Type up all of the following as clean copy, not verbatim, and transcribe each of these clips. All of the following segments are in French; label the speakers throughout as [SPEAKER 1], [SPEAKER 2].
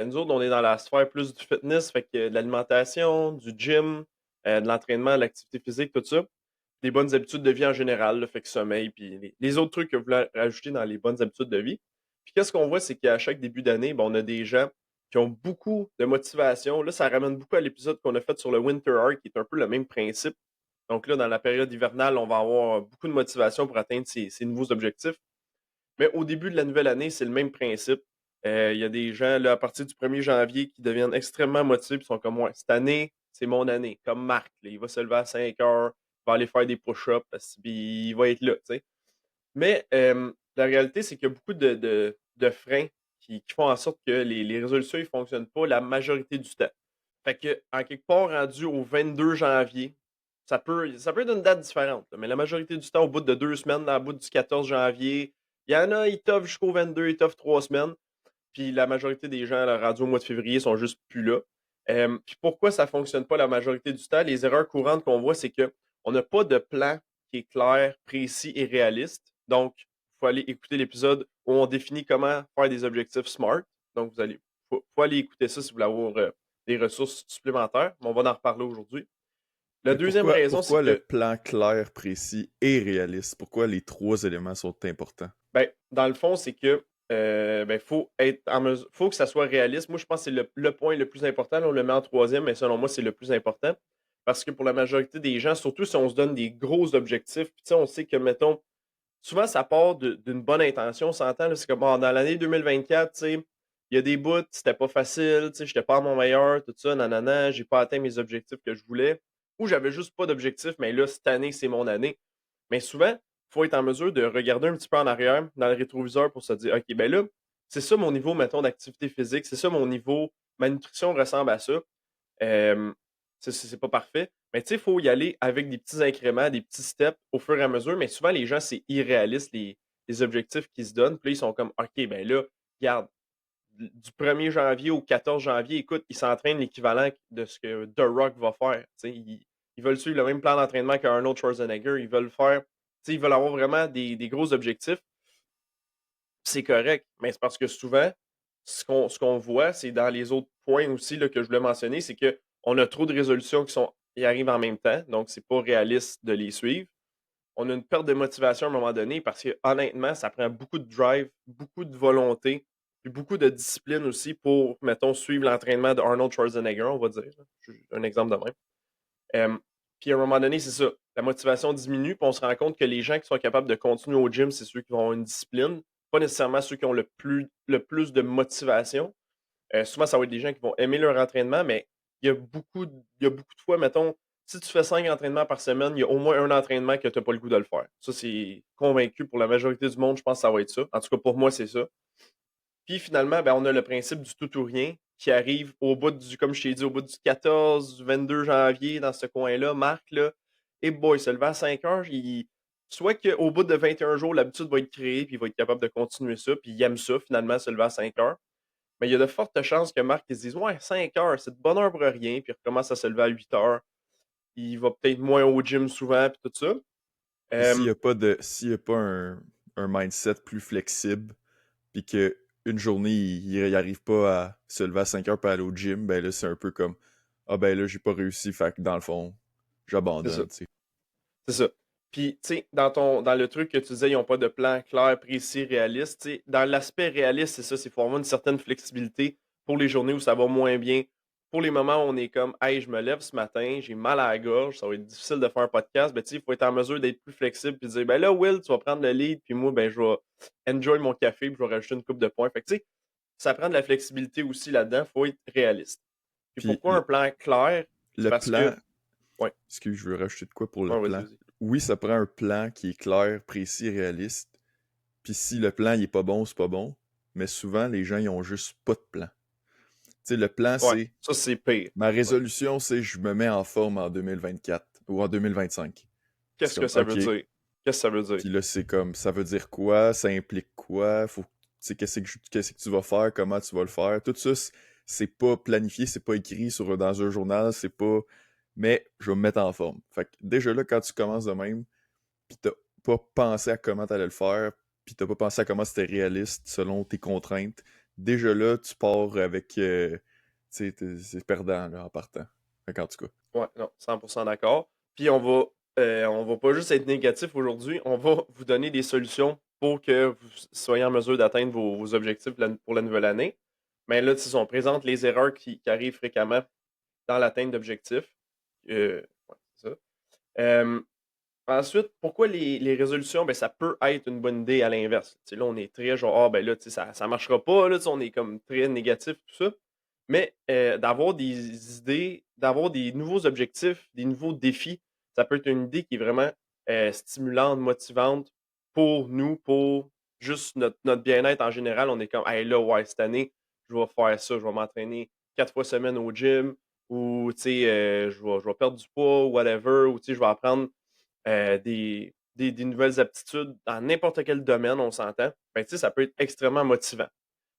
[SPEAKER 1] Nous autres, on est dans la sphère plus du fitness, fait que de l'alimentation, du gym, de l'entraînement, de l'activité physique, tout ça. Des bonnes habitudes de vie en général, là, fait que sommeil, puis les autres trucs que vous voulez rajouter dans les bonnes habitudes de vie. Puis qu'est-ce qu'on voit, c'est qu'à chaque début d'année, ben, on a des gens qui ont beaucoup de motivation. Là, ça ramène beaucoup à l'épisode qu'on a fait sur le Winter Arc, qui est un peu le même principe. Donc là, dans la période hivernale, on va avoir beaucoup de motivation pour atteindre ces nouveaux objectifs. Mais au début de la nouvelle année, c'est le même principe. Il y a des gens, là, à partir du 1er janvier, qui deviennent extrêmement motivés et sont comme moi. Cette année, c'est mon année. Comme Marc, là, il va se lever à 5 heures, il va aller faire des push-ups, puis il va être là. Tu sais. Mais la réalité, c'est qu'il y a beaucoup de freins qui font en sorte que les résolutions ne fonctionnent pas la majorité du temps. Fait que, en quelque part, rendu au 22 janvier, ça peut être une date différente, là, mais la majorité du temps, au bout de 2 semaines, dans le bout du 14 janvier, il y en a, ils toffent jusqu'au 22, ils toffent 3 semaines. Puis la majorité des gens, là, rendus au mois de février, sont juste plus là. Puis pourquoi ça fonctionne pas la majorité du temps? Les erreurs courantes qu'on voit, c'est que on n'a pas de plan qui est clair, précis et réaliste. Donc, il faut aller écouter l'épisode où on définit comment faire des objectifs SMART. Donc, faut aller écouter ça si vous voulez avoir des ressources supplémentaires. Mais on va en reparler aujourd'hui. La
[SPEAKER 2] Mais
[SPEAKER 1] deuxième
[SPEAKER 2] pourquoi,
[SPEAKER 1] raison, c'est
[SPEAKER 2] pourquoi le
[SPEAKER 1] que
[SPEAKER 2] plan clair, précis et réaliste? Pourquoi les trois éléments sont importants?
[SPEAKER 1] ben, dans le fond, c'est que ben, faut être en mesure, faut que ça soit réaliste. Moi, je pense que c'est le point le plus important. Là, on le met en troisième, mais selon moi, c'est le plus important. Parce que pour la majorité des gens, surtout si on se donne des gros objectifs, puis tu sais, on sait que, mettons, souvent ça part d'une bonne intention, on s'entend, là, c'est comme bon, dans l'année 2024, tu sais, il y a des bouts, c'était pas facile, tu sais, j'étais pas à mon meilleur, tout ça, nanana, j'ai pas atteint mes objectifs que je voulais, ou j'avais juste pas d'objectif, mais là, cette année, c'est mon année. Mais souvent, il faut être en mesure de regarder un petit peu en arrière, dans le rétroviseur, pour se dire, OK, ben là, c'est ça mon niveau, mettons, d'activité physique, c'est ça mon niveau, ma nutrition ressemble à ça. Euh, c'est pas parfait. Mais tu sais, il faut y aller avec des petits incréments, des petits steps au fur et à mesure. Mais souvent, les gens, c'est irréaliste, les objectifs qu'ils se donnent. Puis là, ils sont comme, OK, ben là, regarde, du 1er janvier au 14 janvier, écoute, ils s'entraînent l'équivalent de ce que The Rock va faire. Tu sais, ils veulent suivre le même plan d'entraînement qu'Arnold Schwarzenegger. Ils veulent faire, tu sais, ils veulent avoir vraiment des gros objectifs. C'est correct. Mais c'est parce que souvent, ce qu'on voit, c'est dans les autres points aussi là, que je voulais mentionner, c'est qu'on a trop de résolutions qui arrivent en même temps, donc c'est pas réaliste de les suivre. On a une perte de motivation à un moment donné parce que honnêtement, ça prend beaucoup de drive, beaucoup de volonté, puis beaucoup de discipline aussi pour, mettons, suivre l'entraînement de Arnold Schwarzenegger, on va dire. Là. Un exemple de même. Euh, puis à un moment donné, c'est ça. La motivation diminue, puis on se rend compte que les gens qui sont capables de continuer au gym, c'est ceux qui vont avoir une discipline, pas nécessairement ceux qui ont le plus de motivation. Souvent, ça va être des gens qui vont aimer leur entraînement, mais il y a beaucoup de fois, mettons, si tu fais 5 entraînements par semaine, il y a au moins un entraînement que tu n'as pas le goût de le faire. Ça, c'est convaincu pour la majorité du monde, je pense que ça va être ça. En tout cas, pour moi, c'est ça. Puis finalement, ben, on a le principe du tout ou rien qui arrive au bout du, comme je t'ai dit, au bout du 14, du 22 janvier, dans ce coin-là. Marc, là, et boy, se lever à 5 heures, soit qu'au bout de 21 jours, l'habitude va être créée, puis il va être capable de continuer ça, puis il aime ça, finalement, se lever à 5 heures. Mais il y a de fortes chances que Marc il se dise ouais, 5 heures, c'est de bonne heure pour rien, puis il recommence à se lever à 8 heures. Il va peut-être moins au gym souvent, puis tout ça.
[SPEAKER 2] Puis s'il
[SPEAKER 1] Euh,
[SPEAKER 2] n'y a pas un mindset plus flexible, puis que une journée, il arrive pas à se lever à 5 heures pour aller au gym, ben là, c'est un peu comme ah ben là, j'ai pas réussi, fait que dans le fond,
[SPEAKER 1] c'est ça.
[SPEAKER 2] j'abandonne, tu sais.
[SPEAKER 1] C'est ça. Puis, tu sais, dans le truc que tu disais, ils n'ont pas de plan clair, précis, réaliste. Tu sais, dans l'aspect réaliste, c'est ça, c'est faut avoir une certaine flexibilité pour les journées où ça va moins bien. Pour les moments où on est comme, hey, je me lève ce matin, j'ai mal à la gorge, ça va être difficile de faire un podcast. Ben, tu sais, il faut être en mesure d'être plus flexible puis de dire, ben là, Will, tu vas prendre le lead, puis moi, ben, je vais enjoy mon café, puis je vais rajouter une coupe de points. Fait que, tu sais, ça prend de la flexibilité aussi là-dedans. Il faut être réaliste. Puis
[SPEAKER 2] Puis
[SPEAKER 1] pourquoi un plan clair? C'est
[SPEAKER 2] le
[SPEAKER 1] parce que,
[SPEAKER 2] plan,
[SPEAKER 1] ouais,
[SPEAKER 2] excuse, je veux rajouter de quoi pour le
[SPEAKER 1] ouais, vas-y,
[SPEAKER 2] plan.
[SPEAKER 1] vas-y.
[SPEAKER 2] Oui, ça prend un plan qui est clair, précis, réaliste. Puis si le plan il est pas bon, c'est pas bon. Mais souvent, les gens ils ont juste pas de plan. Tu sais, le plan,
[SPEAKER 1] Ouais,
[SPEAKER 2] c'est
[SPEAKER 1] ça, c'est pire.
[SPEAKER 2] ma
[SPEAKER 1] Ouais.
[SPEAKER 2] résolution, c'est je me mets en forme en 2024 ou en 2025. C'est
[SPEAKER 1] Qu'est-ce que
[SPEAKER 2] comme
[SPEAKER 1] ça
[SPEAKER 2] OK.
[SPEAKER 1] veut dire? Qu'est-ce que ça veut dire?
[SPEAKER 2] Puis là, c'est comme ça veut dire quoi, ça implique quoi, faut tu sais qu'est-ce que tu vas faire, comment tu vas le faire. Tout ça, c'est pas planifié, c'est pas écrit dans un journal, c'est pas mais je vais me mettre en forme. Fait que déjà là, quand tu commences de même, puis t'as pas pensé à comment t'allais le faire, puis t'as pas pensé à comment c'était réaliste selon tes contraintes, déjà là, tu pars avec, tu sais, c'est perdant, là, en partant. Fait qu'en tout cas.
[SPEAKER 1] Ouais, non, 100% d'accord. Puis on va pas juste être négatif aujourd'hui, on va vous donner des solutions pour que vous soyez en mesure d'atteindre vos objectifs pour la nouvelle année. Mais là, tu sais, on présente les erreurs qui arrivent fréquemment dans l'atteinte d'objectifs. Ouais, c'est ça. Euh, Ensuite, pourquoi les résolutions, ben, ça peut être une bonne idée à l'inverse. Tu sais, là, on est très genre, ah, ben là, tu sais, ça marchera pas, là, tu sais, on est comme très négatif, tout ça. Mais d'avoir des idées, d'avoir des nouveaux objectifs, des nouveaux défis, ça peut être une idée qui est vraiment stimulante, motivante pour nous, pour juste notre bien-être en général. On est comme, hey, là, ouais, cette année, je vais faire ça, je vais m'entraîner 4 fois semaine au gym, ou, tu sais, je vais perdre du poids, ou whatever, ou, tu sais, je vais apprendre des nouvelles aptitudes dans n'importe quel domaine, on s'entend. Ben, tu sais, ça peut être extrêmement motivant.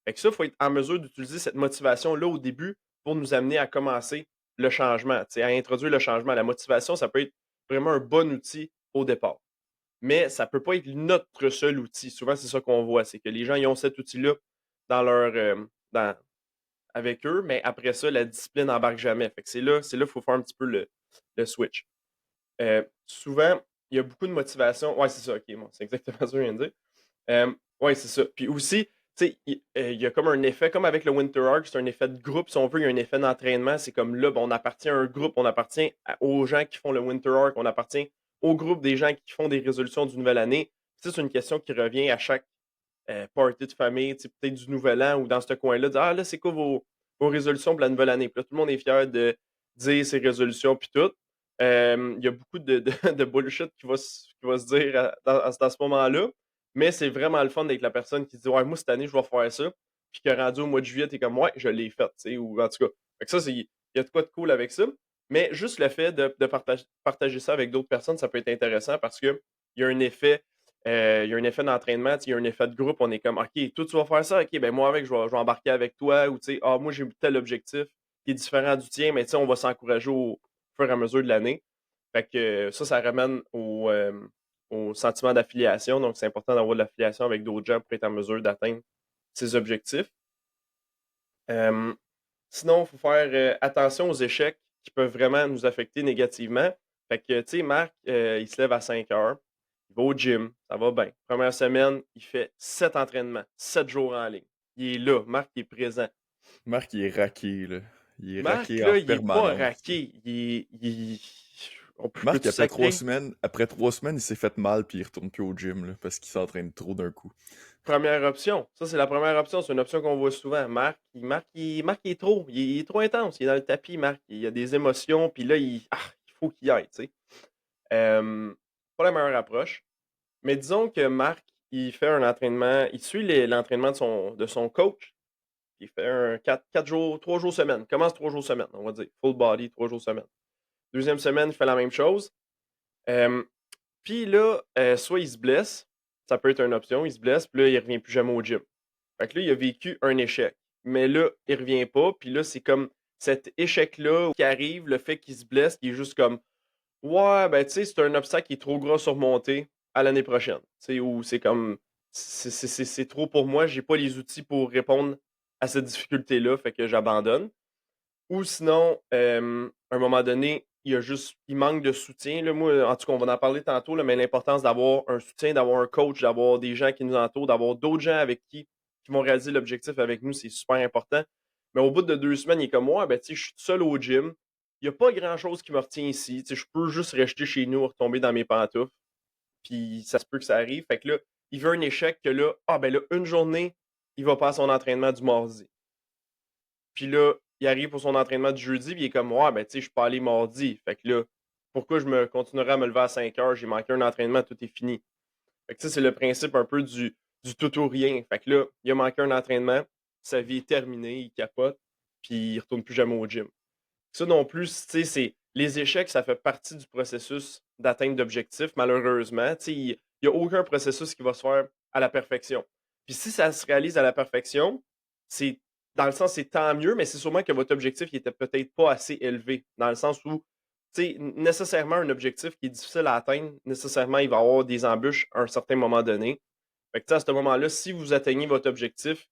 [SPEAKER 1] Fait que ça, il faut être en mesure d'utiliser cette motivation-là au début pour nous amener à commencer le changement, tu sais, à introduire le changement. La motivation, ça peut être vraiment un bon outil au départ. Mais ça ne peut pas être notre seul outil. Souvent, c'est ça qu'on voit, c'est que les gens ils ont cet outil-là dans leur, dans- avec eux, mais après ça, la discipline n'embarque jamais. Fait que c'est là qu'il faut faire un petit peu le switch. Souvent, il y a beaucoup de motivation. Ouais, c'est ça, ok, bon, c'est exactement ça que je viens de dire. Ouais, c'est ça. Puis aussi, tu sais, il y a comme un effet, comme avec le Winter Arc, c'est un effet de groupe, si on veut, il y a un effet d'entraînement. C'est comme là, ben, on appartient à un groupe, on appartient aux gens qui font le Winter Arc, on appartient au groupe des gens qui font des résolutions du Nouvel Année. Ça, c'est une question qui revient à chaque party de famille, tu sais, peut-être du Nouvel An ou dans ce coin-là, dire ah là, c'est quoi vos résolutions pour la nouvelle année? Puis là, tout le monde est fier de dire ses résolutions, puis tout. Il y a beaucoup de bullshit qui va se dire à ce moment-là, mais c'est vraiment le fun d'être la personne qui dit ouais, moi, cette année, je vais faire ça, puis que rendu au mois de juillet, t'es comme ouais, je l'ai fait, tu sais, ou en tout cas. Fait que ça, il y a de quoi de cool avec ça. Mais juste le fait de partager ça avec d'autres personnes, ça peut être intéressant parce que il y a un effet il y a un effet d'entraînement, il y a un effet de groupe. On est comme, OK, toi, tu vas faire ça. OK, ben moi, je vais embarquer avec toi. Ou, tu sais, ah, moi, j'ai tel objectif qui est différent du tien, mais tu sais, on va s'encourager au fur et à mesure de l'année. Fait que ça ramène au sentiment d'affiliation. Donc, c'est important d'avoir de l'affiliation avec d'autres gens pour être en mesure d'atteindre ses objectifs. Euh, Sinon, il faut faire attention aux échecs qui peuvent vraiment nous affecter négativement. Fait que, tu sais, Marc, il se lève à 5 heures, il va au gym, ça va bien. Première semaine, il fait 7 entraînements, 7 jours en ligne. Il est là, Marc il est présent.
[SPEAKER 2] Marc, il est raqué, là. Il est
[SPEAKER 1] Marc,
[SPEAKER 2] raqué en
[SPEAKER 1] là, il est pas
[SPEAKER 2] permanence, là.
[SPEAKER 1] raqué.
[SPEAKER 2] Marc,
[SPEAKER 1] Peux-tu sacrer?
[SPEAKER 2] après 3 semaines, il s'est fait mal puis il retourne plus au gym, là, parce qu'il s'entraîne trop d'un coup.
[SPEAKER 1] Première option. Ça, c'est la première option. C'est une option qu'on voit souvent. Marc, il est trop. Il est trop intense. Il est dans le tapis, Marc. Il a des émotions. Puis là, il faut qu'il y aille, tu sais. Euh, Pas la meilleure approche. Mais disons que Marc, il fait un entraînement, il suit l'entraînement de son coach. Il fait un 4 jours, 3 jours semaine. Il commence 3 jours semaine, on va dire. Full body, 3 jours semaine. Deuxième semaine, il fait la même chose. Euh, Puis là, soit il se blesse, ça peut être une option, il se blesse, puis là, il revient plus jamais au gym. Fait que là, il a vécu un échec. Mais là, il revient pas, puis là, c'est comme cet échec-là qui arrive, le fait qu'il se blesse, qui est juste comme ouais, ben, tu sais, c'est un obstacle qui est trop gros à surmonter à l'année prochaine. Tu sais, où c'est comme, c'est trop pour moi, j'ai pas les outils pour répondre à cette difficulté-là, fait que j'abandonne. Ou sinon, à un moment donné, il manque de soutien. Là, moi, en tout cas, on va en parler tantôt, là, mais l'importance d'avoir un soutien, d'avoir un coach, d'avoir des gens qui nous entourent, d'avoir d'autres gens avec qui vont réaliser l'objectif avec nous, c'est super important. Mais au bout de 2 semaines, il est comme moi, ben, tu sais, je suis tout seul au gym. Il n'y a pas grand-chose qui me retient ici. Tu sais, je peux juste rester chez nous, retomber dans mes pantoufles. Puis ça se peut que ça arrive. Fait que là, il veut un échec que là, ah ben là, une journée, il va pas à son entraînement du mardi. Puis là, il arrive pour son entraînement du jeudi, puis il est comme, ouais, ben, tu sais, je suis pas allé mardi. Fait que là, pourquoi je me continuerai à me lever à 5 heures? J'ai manqué un entraînement, tout est fini. Fait que ça, c'est le principe un peu du tout ou rien. Fait que là, il a manqué un entraînement, sa vie est terminée, il capote, puis il retourne plus jamais au gym. Ça non plus, tu sais, les échecs, ça fait partie du processus d'atteinte d'objectifs, malheureusement. Tu sais, il n'y a aucun processus qui va se faire à la perfection. Puis si ça se réalise à la perfection, c'est dans le sens, c'est tant mieux, mais c'est sûrement que votre objectif il était peut-être pas assez élevé. Dans le sens où, tu sais, nécessairement, un objectif qui est difficile à atteindre, nécessairement, il va y avoir des embûches à un certain moment donné. Fait que, tu sais, à ce moment-là, si vous atteignez votre objectif,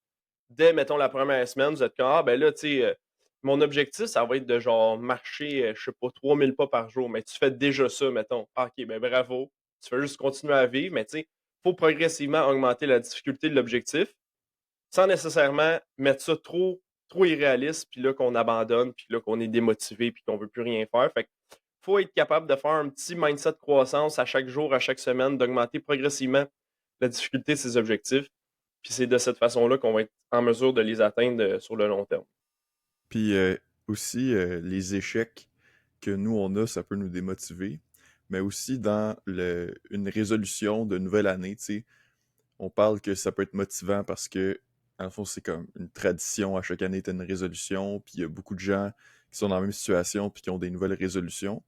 [SPEAKER 1] dès, mettons, la première semaine, vous êtes comme, ah, ben là, tu sais, mon objectif, ça va être de genre marcher, je sais pas, 3000 pas par jour, mais tu fais déjà ça, mettons. Ah, ok, ben bravo. Tu fais juste continuer à vivre, mais tu sais, faut progressivement augmenter la difficulté de l'objectif sans nécessairement mettre ça trop irréaliste, puis là qu'on abandonne, puis là qu'on est démotivé, puis qu'on veut plus rien faire. Fait que faut être capable de faire un petit mindset de croissance à chaque jour, à chaque semaine, d'augmenter progressivement la difficulté de ses objectifs. Puis c'est de cette façon-là qu'on va être en mesure de les atteindre sur le long terme.
[SPEAKER 2] Puis aussi, les échecs que nous, on a, ça peut nous démotiver. Mais aussi dans une résolution de nouvelle année, tu sais, on parle que ça peut être motivant parce que, en fond, c'est comme une tradition. À chaque année, tu as une résolution. Puis il y a beaucoup de gens qui sont dans la même situation puis qui ont des nouvelles résolutions.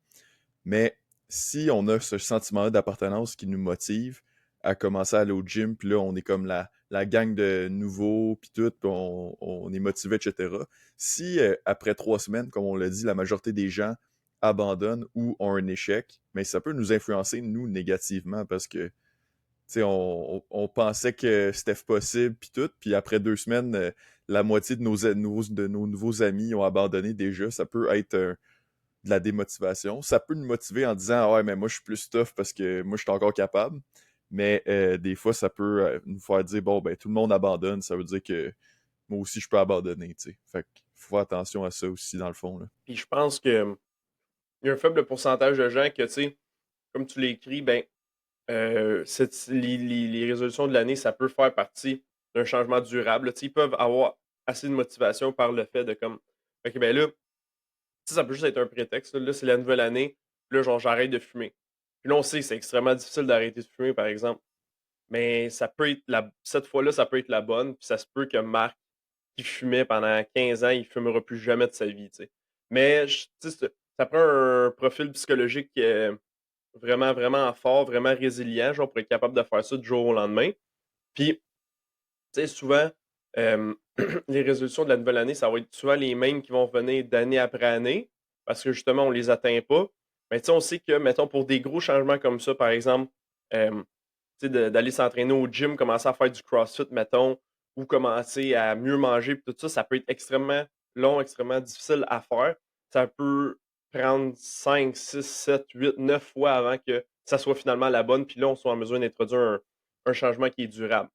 [SPEAKER 2] Mais si on a ce sentiment d'appartenance qui nous motive à commencer à aller au gym, puis là, on est comme la gang de nouveaux, puis tout, puis on est motivé, etc. Si, après 3 semaines, comme on l'a dit, la majorité des gens abandonnent ou ont un échec, mais ça peut nous influencer, nous, négativement, parce que, tu sais, on pensait que c'était possible, puis tout, puis après 2 semaines, la moitié de nos nouveaux amis ont abandonné déjà. Ça peut être de la démotivation. Ça peut nous motiver en disant ah ouais, mais moi je suis plus tough parce que moi je suis encore capable. Mais des fois, ça peut nous faire dire bon, ben tout le monde abandonne, ça veut dire que moi aussi je peux abandonner, tu sais. Fait qu'il faut faire attention à ça aussi, dans le fond, là.
[SPEAKER 1] Puis je pense que il y a un faible pourcentage de gens que, tu sais, comme tu l'écris, ben, les résolutions de l'année, ça peut faire partie d'un changement durable. Tu sais, ils peuvent avoir assez de motivation par le fait de comme, OK, ben là, tu sais, ça peut juste être un prétexte. Là, c'est la nouvelle année. Là, genre, j'arrête de fumer. Puis là, on sait, c'est extrêmement difficile d'arrêter de fumer, par exemple. Mais ça peut être cette fois-là, ça peut être la bonne. Puis ça se peut que Marc, qui fumait pendant 15 ans, il fumera plus jamais de sa vie, tu sais. Mais, tu sais, ça prend un profil psychologique vraiment, vraiment fort, vraiment résilient, genre, pour être capable de faire ça du jour au lendemain. Puis, tu sais, souvent, euh, les résolutions de la nouvelle année, ça va être souvent les mêmes qui vont revenir d'année après année, parce que justement, on les atteint pas. Mais tu sais, on sait que, mettons, pour des gros changements comme ça, par exemple, tu sais, d'aller s'entraîner au gym, commencer à faire du CrossFit, mettons, ou commencer à mieux manger, puis tout ça, ça peut être extrêmement long, extrêmement difficile à faire. Ça peut prendre 5, 6, 7, 8, 9 fois avant que ça soit finalement la bonne, puis là, on soit en mesure d'introduire un changement qui est durable.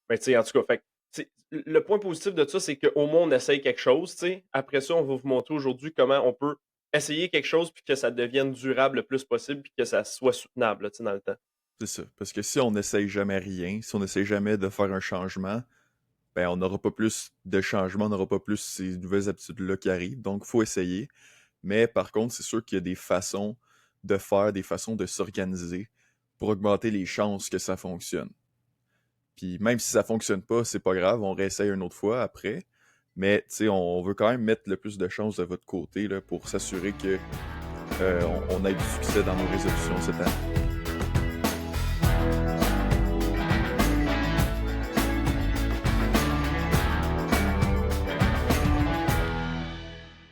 [SPEAKER 1] Mais tu sais, en tout cas, fait, le point positif de ça, c'est qu'au moins, on essaye quelque chose. Tu sais. Après ça, on va vous montrer aujourd'hui comment on peut essayer quelque chose puis que ça devienne durable le plus possible puis que ça soit soutenable là, tu sais, dans le temps.
[SPEAKER 2] C'est ça. Parce que si on n'essaye jamais rien, si on n'essaye jamais de faire un changement, ben on n'aura pas plus de changement, on n'aura pas plus ces nouvelles habitudes-là qui arrivent. Donc, il faut essayer. Mais par contre, c'est sûr qu'il y a des façons de faire, des façons de s'organiser pour augmenter les chances que ça fonctionne. Puis même si ça fonctionne pas, c'est pas grave, on réessaye une autre fois après. Mais tu sais, on veut quand même mettre le plus de chances de votre côté là, pour s'assurer que on ait du succès dans nos résolutions cette année.